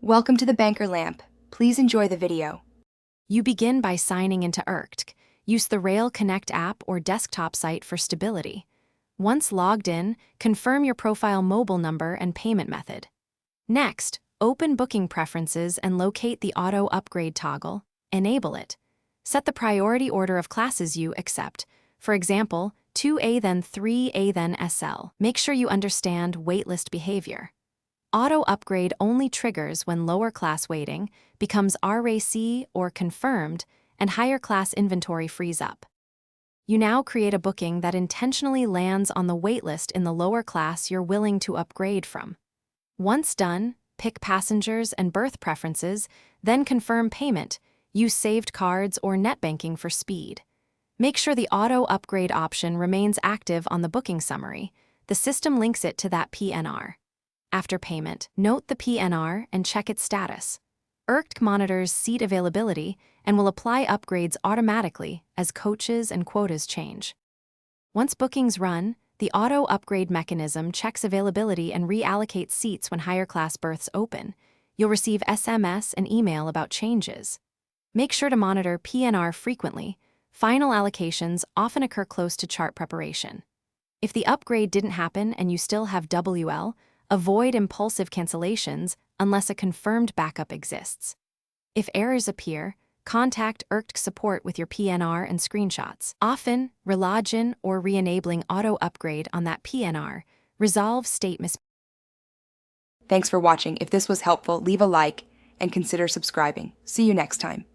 Welcome to the Banker Lamp. Please enjoy the video. You begin by signing into Irctc. Use the Rail Connect app or desktop site for stability. Once logged in, confirm your profile mobile number and payment method. Next, open Booking Preferences and locate the Auto Upgrade toggle. Enable it. Set the priority order of classes you accept. For example, 2A then 3A then SL. Make sure you understand waitlist behavior. Auto upgrade only triggers when lower class waiting becomes RAC or confirmed and higher class inventory frees up. You now create a booking that intentionally lands on the waitlist in the lower class you're willing to upgrade from. Once done, pick passengers and berth preferences, then confirm payment. Use saved cards or net banking for speed. Make sure the auto upgrade option remains active on the booking summary. The system links it to that PNR. After payment, note the PNR and check its status. Irctc monitors seat availability and will apply upgrades automatically as coaches and quotas change. Once bookings run, the auto upgrade mechanism checks availability and reallocates seats when higher class berths open. You'll receive SMS and email about changes. Make sure to monitor PNR frequently. Final allocations often occur close to chart preparation. If the upgrade didn't happen and you still have WL, avoid impulsive cancellations unless a confirmed backup exists. If errors appear, contact Irctc support with your PNR and screenshots. Often, relogin or re-enabling auto upgrade on that PNR resolves state mis. Thanks for watching. If this was helpful, leave a like and consider subscribing. See you next time.